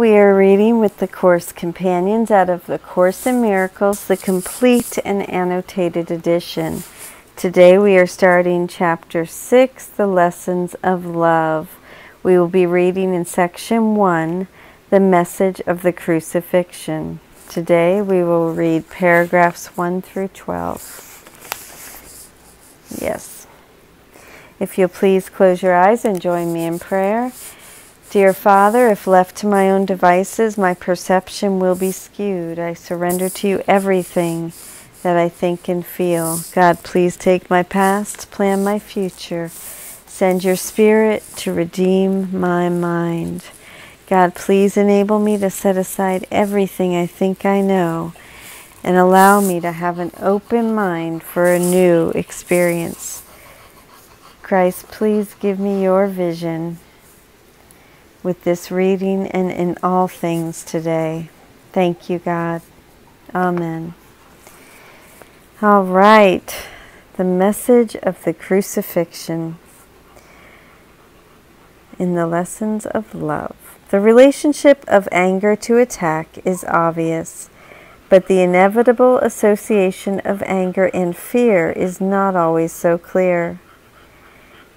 we are reading with the Course Companions out of the Course in Miracles, the complete and annotated edition. Today we are starting Chapter 6, the Lessons of Love. We will be reading in Section 1, the Message of the Crucifixion. Today we will read paragraphs 1 through 12. Yes. If you'll please close your eyes and join me in prayer. Dear Father, if left to my own devices, my perception will be skewed. I surrender to you everything that I think and feel. God, please take my past, plan my future. Send your Spirit to redeem my mind. God, please enable me to set aside everything I think I know and allow me to have an open mind for a new experience. Christ, please give me your vision with this reading and in all things today. Thank you, God. Amen. All right. The message of the crucifixion in the lessons of love. The relationship of anger to attack is obvious, but the inevitable association of anger and fear is not always so clear.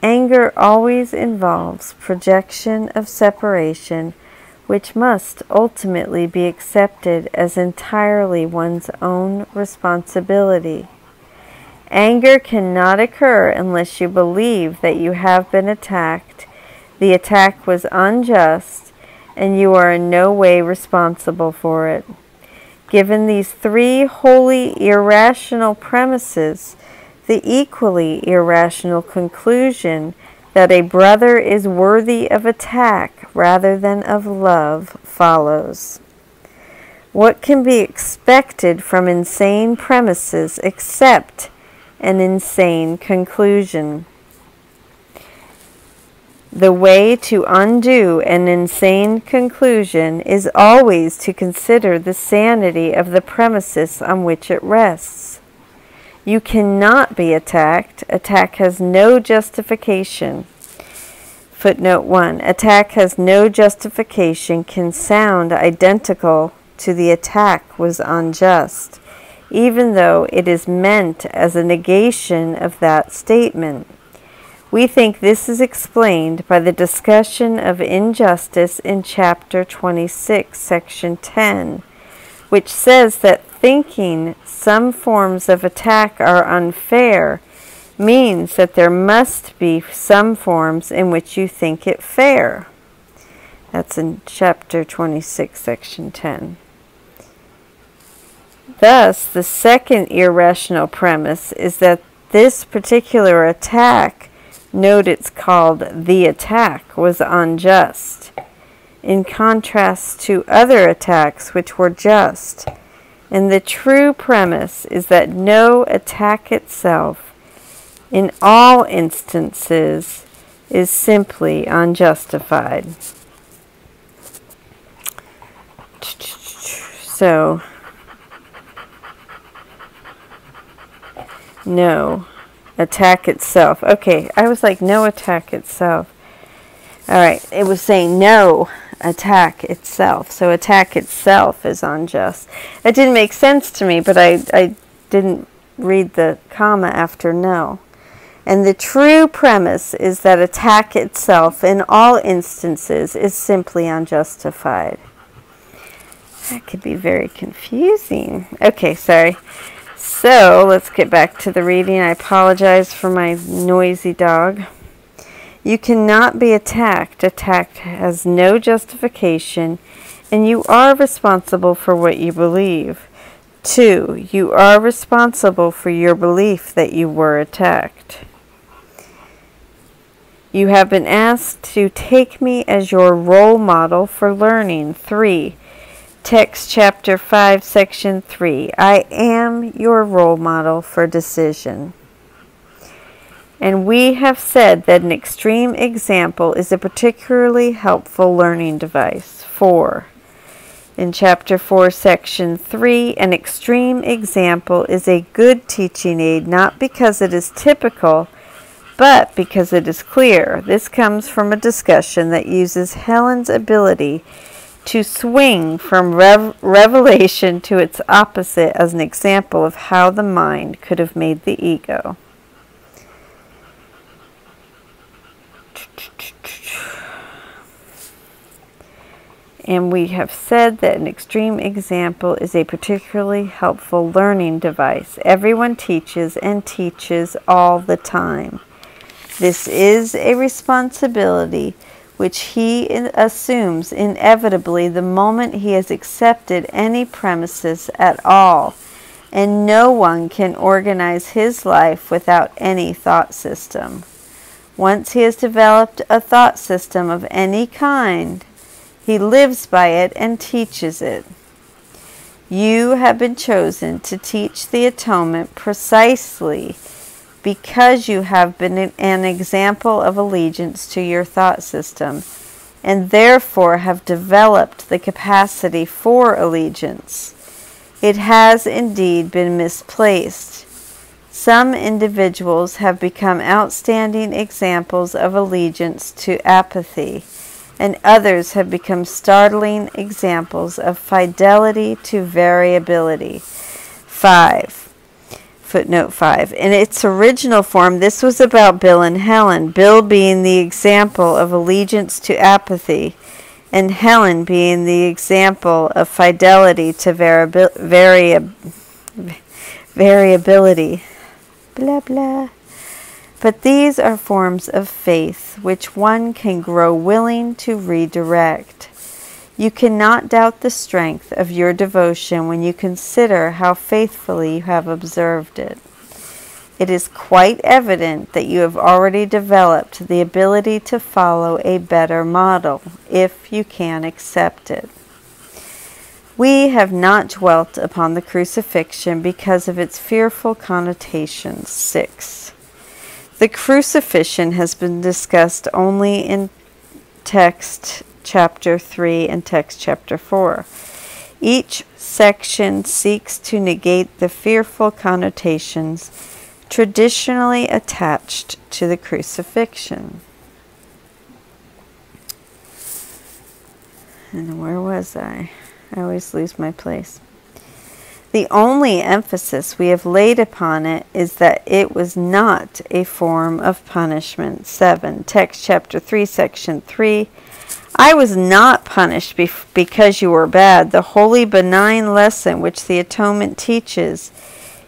Anger always involves projection of separation, which must ultimately be accepted as entirely one's own responsibility. Anger cannot occur unless you believe that you have been attacked, the attack was unjust, and you are in no way responsible for it. Given these three wholly irrational premises, the equally irrational conclusion that a brother is worthy of attack rather than of love follows. What can be expected from insane premises except an insane conclusion? The way to undo an insane conclusion is always to consider the sanity of the premises on which it rests. You cannot be attacked. Attack has no justification. Footnote 1. Attack has no justification can sound identical to the attack was unjust, even though it is meant as a negation of that statement. We think this is explained by the discussion of injustice in Chapter 26, Section 10, which says that thinking some forms of attack are unfair means that there must be some forms in which you think it fair. That's in Chapter 26, Section 10. Thus, the second irrational premise is that this particular attack, note it's called the attack, was unjust, in contrast to other attacks which were just. And the true premise is that no attack itself, in all instances, is simply unjustified. So, no attack itself. Okay, I was like, no attack itself. All right, it was saying no attack itself. So attack itself is unjust. It didn't make sense to me, but I didn't read the comma after no. And the true premise is that attack itself in all instances is simply unjustified. That could be very confusing. Okay, sorry. So let's get back to the reading. I apologize for my noisy dog. You cannot be attacked. Attack has no justification, and you are responsible for what you believe. 2. You are responsible for your belief that you were attacked. You have been asked to take me as your role model for learning. 3. Text chapter 5, section 3. I am your role model for decision. And we have said that an extreme example is a particularly helpful learning device. 4. In Chapter 4, Section 3, an extreme example is a good teaching aid not because it is typical, but because it is clear. This comes from a discussion that uses Helen's ability to swing from revelation to its opposite as an example of how the mind could have made the ego. And we have said that an extreme example is a particularly helpful learning device. Everyone teaches and teaches all the time. This is a responsibility which he assumes inevitably the moment he has accepted any premises at all, and no one can organize his life without any thought system. Once he has developed a thought system of any kind, he lives by it and teaches it. You have been chosen to teach the atonement precisely because you have been an example of allegiance to your thought system, and therefore have developed the capacity for allegiance. It has indeed been misplaced. Some individuals have become outstanding examples of allegiance to apathy, and others have become startling examples of fidelity to variability. 5. Footnote 5. In its original form, this was about Bill and Helen, Bill being the example of allegiance to apathy, and Helen being the example of fidelity to variability. Blah, blah. But these are forms of faith which one can grow willing to redirect. You cannot doubt the strength of your devotion when you consider how faithfully you have observed it. It is quite evident that you have already developed the ability to follow a better model, if you can accept it. We have not dwelt upon the crucifixion because of its fearful connotations. 6. The crucifixion has been discussed only in text chapter 3 and text chapter 4. Each section seeks to negate the fearful connotations traditionally attached to the crucifixion. And where was I? I always lose my place. The only emphasis we have laid upon it is that it was not a form of punishment. 7. Text chapter 3, section 3. I was not punished because you were bad. The holy benign lesson which the atonement teaches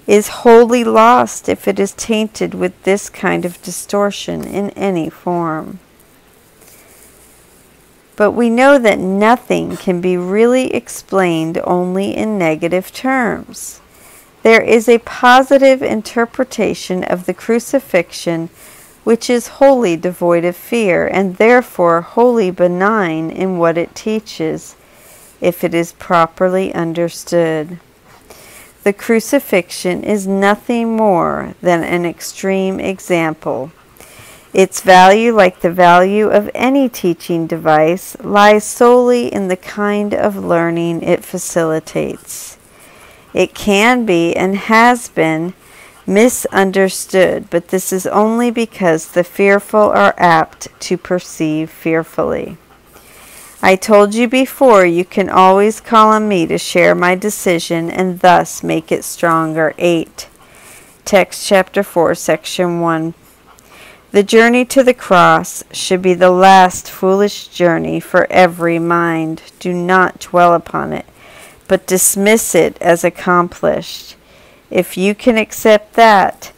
is wholly lost if it is tainted with this kind of distortion in any form. But we know that nothing can be really explained only in negative terms. There is a positive interpretation of the crucifixion which is wholly devoid of fear, and therefore wholly benign in what it teaches, if it is properly understood. The crucifixion is nothing more than an extreme example. Its value, like the value of any teaching device, lies solely in the kind of learning it facilitates. It can be and has been misunderstood, but this is only because the fearful are apt to perceive fearfully. I told you before you can always call on me to share my decision and thus make it stronger. 8. Text chapter 4, section 1. The journey to the cross should be the last foolish journey for every mind. Do not dwell upon it, but dismiss it as accomplished. If you can accept that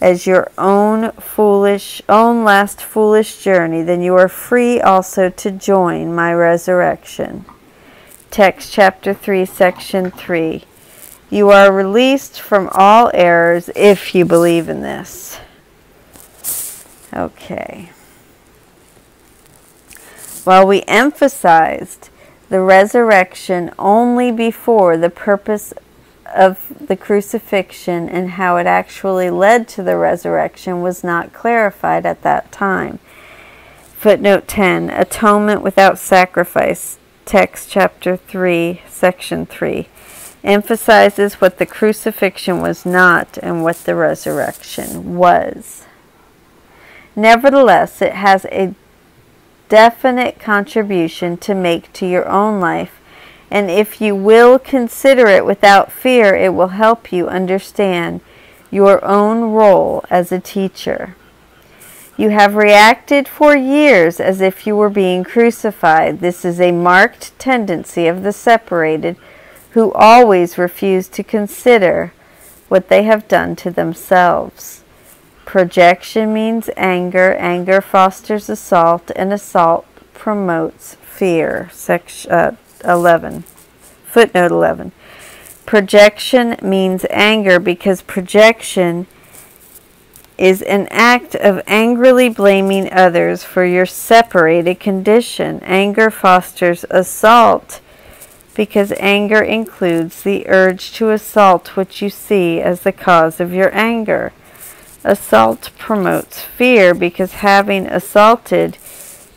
as your own last foolish journey, then you are free also to join my resurrection. Text chapter 3, section 3. You are released from all errors if you believe in this. Okay. While we emphasized the resurrection only before the purpose of the crucifixion and how it actually led to the resurrection was not clarified at that time. Footnote 10. Atonement without sacrifice. Text chapter 3, section 3. Emphasizes what the crucifixion was not and what the resurrection was. Nevertheless, it has a definite contribution to make to your own life, and if you will consider it without fear, it will help you understand your own role as a teacher. You have reacted for years as if you were being crucified. This is a marked tendency of the separated, who always refuse to consider what they have done to themselves. Projection means anger. Anger fosters assault, and assault promotes fear. Section 11. Footnote 11. Projection means anger because projection is an act of angrily blaming others for your separated condition. Anger fosters assault because anger includes the urge to assault what you see as the cause of your anger. Assault promotes fear because having assaulted,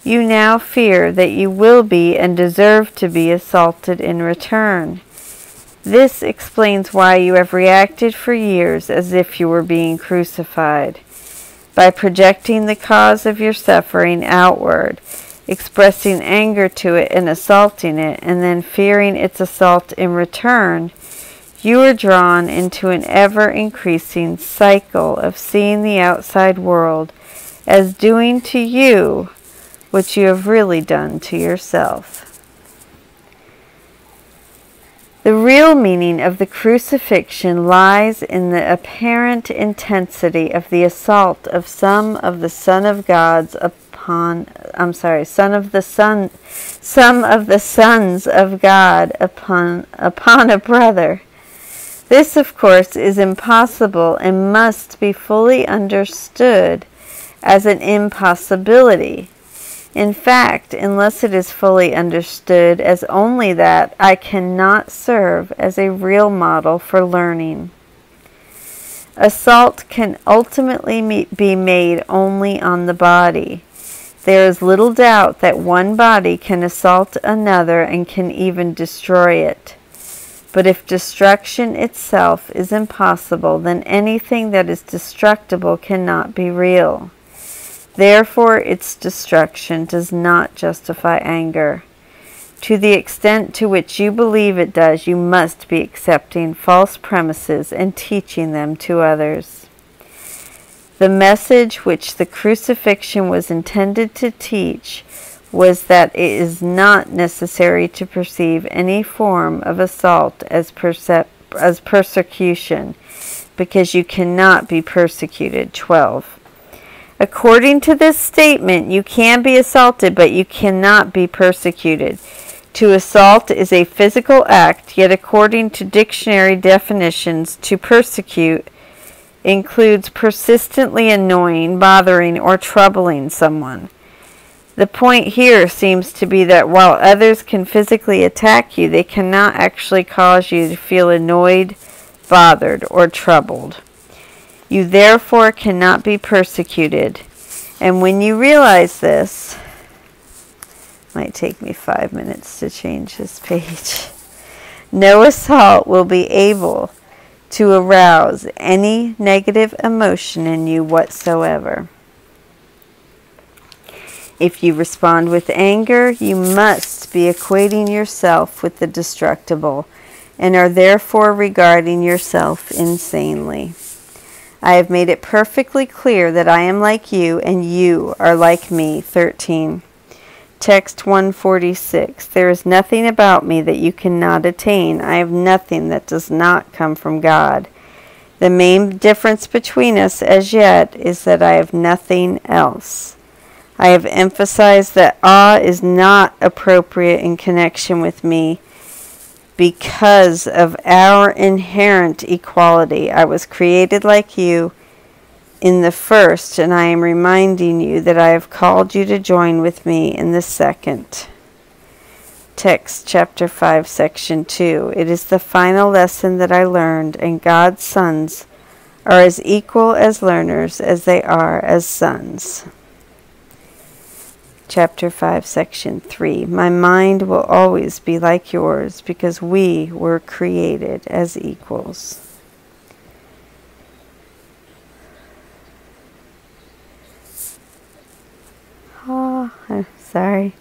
you now fear that you will be and deserve to be assaulted in return. This explains why you have reacted for years as if you were being crucified. By projecting the cause of your suffering outward, expressing anger to it and assaulting it, and then fearing its assault in return, you are drawn into an ever-increasing cycle of seeing the outside world as doing to you what you have really done to yourself. The real meaning of the crucifixion lies in the apparent intensity of the assault of some of the sons of God upon a brother. This, of course, is impossible and must be fully understood as an impossibility. In fact, unless it is fully understood as only that, I cannot serve as a real model for learning. Assault can ultimately be made only on the body. There is little doubt that one body can assault another and can even destroy it. But if destruction itself is impossible, then anything that is destructible cannot be real. Therefore, its destruction does not justify anger. To the extent to which you believe it does, you must be accepting false premises and teaching them to others. The message which the crucifixion was intended to teach was that it is not necessary to perceive any form of assault as persecution, because you cannot be persecuted. 12. According to this statement, you can be assaulted, but you cannot be persecuted. To assault is a physical act, yet according to dictionary definitions, to persecute includes persistently annoying, bothering, or troubling someone. The point here seems to be that while others can physically attack you, they cannot actually cause you to feel annoyed, bothered, or troubled. You therefore cannot be persecuted. And when you realize this, might take me 5 minutes to change this page, no assault will be able to arouse any negative emotion in you whatsoever. If you respond with anger, you must be equating yourself with the destructible and are therefore regarding yourself insanely. I have made it perfectly clear that I am like you and you are like me. 13. Text 146. There is nothing about me that you cannot attain. I have nothing that does not come from God. The main difference between us as yet is that I have nothing else. I have emphasized that awe is not appropriate in connection with me because of our inherent equality. I was created like you in the first, and I am reminding you that I have called you to join with me in the second. Text chapter 5, section 2. It is the final lesson that I learned, and God's sons are as equal as learners as they are as sons. Chapter 5, section 3. My mind will always be like yours because we were created as equals. Sorry,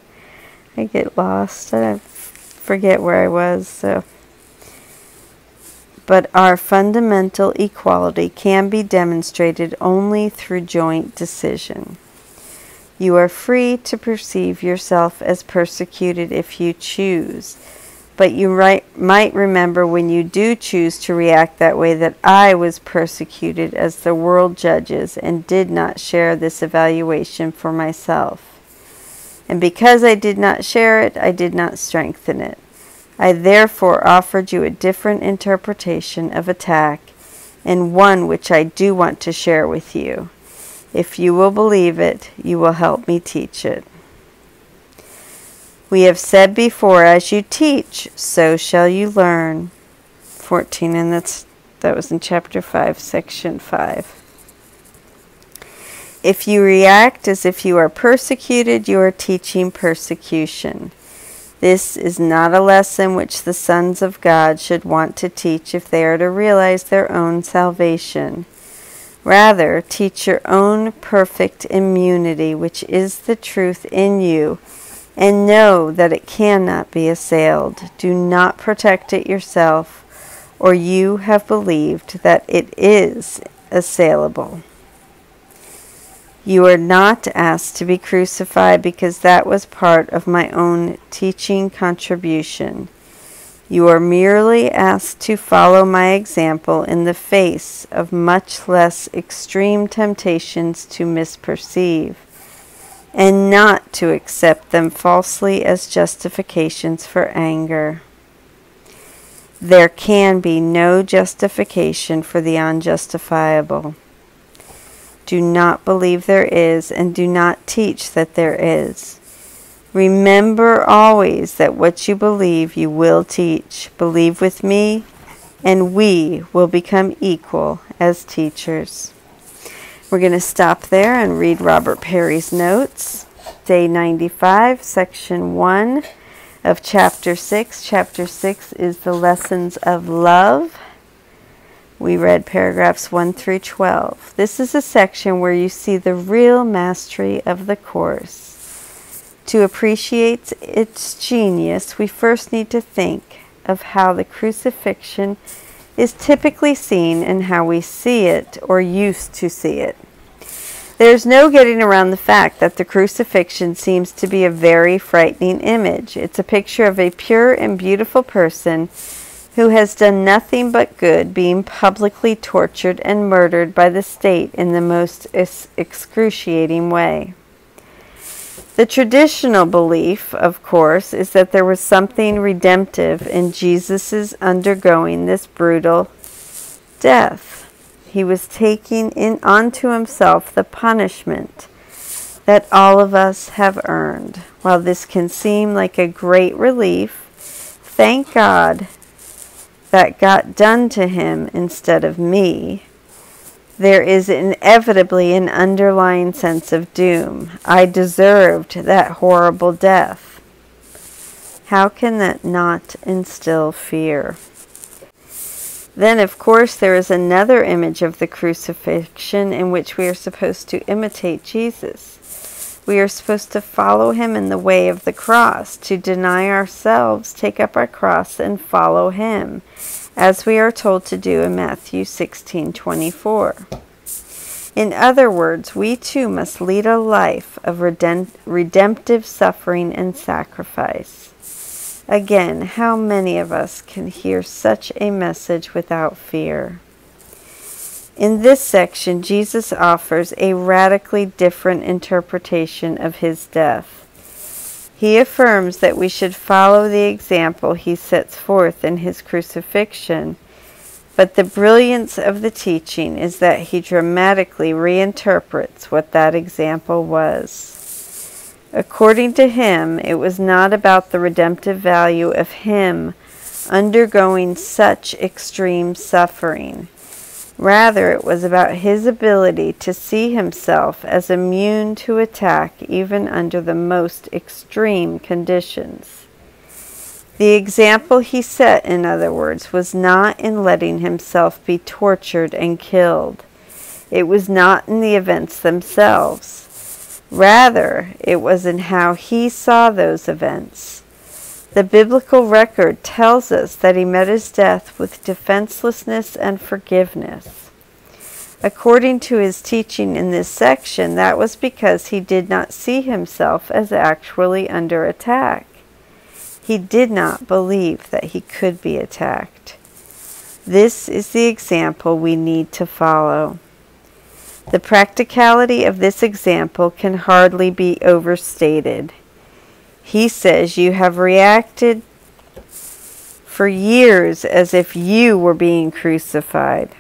I get lost. I forget where I was. But our fundamental equality can be demonstrated only through joint decision. You are free to perceive yourself as persecuted if you choose, but you might remember when you do choose to react that way that I was persecuted as the world judges and did not share this evaluation for myself. And because I did not share it, I did not strengthen it. I therefore offered you a different interpretation of attack, and one which I do want to share with you. If you will believe it, you will help me teach it. We have said before, as you teach, so shall you learn. 14, and that was in chapter 5, section 5. If you react as if you are persecuted, you are teaching persecution. This is not a lesson which the sons of God should want to teach if they are to realize their own salvation. Rather, teach your own perfect immunity, which is the truth in you, and know that it cannot be assailed. Do not protect it yourself, or you have believed that it is assailable. You are not asked to be crucified because that was part of my own teaching contribution. You are merely asked to follow my example in the face of much less extreme temptations to misperceive, and not to accept them falsely as justifications for anger. There can be no justification for the unjustifiable. Do not believe there is, and do not teach that there is. Remember always that what you believe you will teach. Believe with me, and we will become equal as teachers. We're going to stop there and read Robert Perry's notes. Day 95, section 1 of chapter 6. Chapter 6 is the lessons of love. We read paragraphs 1 through 12. This is a section where you see the real mastery of the course. To appreciate its genius, we first need to think of how the crucifixion is typically seen and how we see it or used to see it. There's no getting around the fact that the crucifixion seems to be a very frightening image. It's a picture of a pure and beautiful person who has done nothing but good, being publicly tortured and murdered by the state in the most excruciating way. The traditional belief, of course, is that there was something redemptive in Jesus' undergoing this brutal death. He was taking onto himself the punishment that all of us have earned. While this can seem like a great relief, thank God that got done to him instead of me, there is inevitably an underlying sense of doom. I deserved that horrible death. How can that not instill fear? Then, of course, there is another image of the crucifixion in which we are supposed to imitate Jesus. We are supposed to follow him in the way of the cross, to deny ourselves, take up our cross, and follow him, as we are told to do in Matthew 16:24. In other words, we too must lead a life of redemptive suffering and sacrifice. Again, how many of us can hear such a message without fear? In this section, Jesus offers a radically different interpretation of his death. He affirms that we should follow the example he sets forth in his crucifixion, but the brilliance of the teaching is that he dramatically reinterprets what that example was. According to him, it was not about the redemptive value of him undergoing such extreme suffering. Rather, it was about his ability to see himself as immune to attack even under the most extreme conditions. The example he set, in other words, was not in letting himself be tortured and killed. It was not in the events themselves. Rather, it was in how he saw those events. The biblical record tells us that he met his death with defenselessness and forgiveness. According to his teaching in this section, that was because he did not see himself as actually under attack. He did not believe that he could be attacked. This is the example we need to follow. The practicality of this example can hardly be overstated. He says you have reacted for years as if you were being crucified.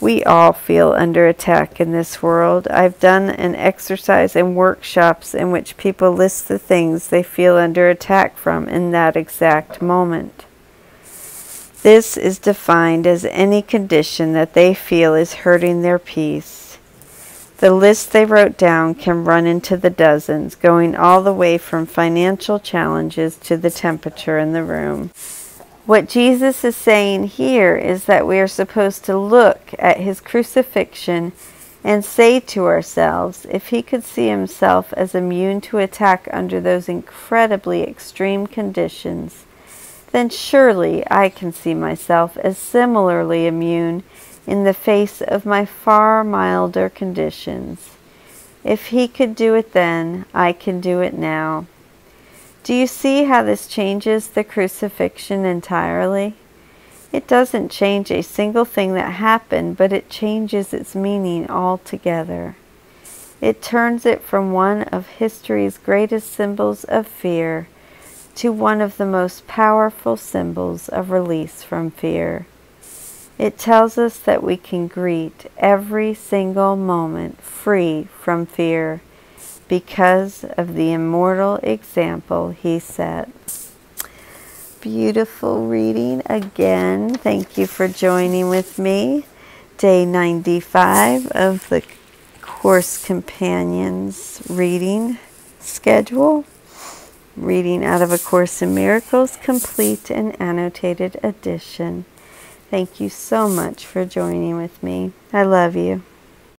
We all feel under attack in this world. I've done an exercise in workshops in which people list the things they feel under attack from in that exact moment. This is defined as any condition that they feel is hurting their peace. The list they wrote down can run into the dozens, going all the way from financial challenges to the temperature in the room. What Jesus is saying here is that we are supposed to look at his crucifixion and say to ourselves, if he could see himself as immune to attack under those incredibly extreme conditions, then surely I can see myself as similarly immune in the face of my far milder conditions. If he could do it then, I can do it now. Do you see how this changes the crucifixion entirely? It doesn't change a single thing that happened, but it changes its meaning altogether. It turns it from one of history's greatest symbols of fear to one of the most powerful symbols of release from fear. It tells us that we can greet every single moment free from fear because of the immortal example he set. Beautiful reading again. Thank you for joining with me. Day 95 of the Course Companions reading schedule. Reading out of A Course in Miracles, complete and annotated edition. Thank you so much for joining with me. I love you.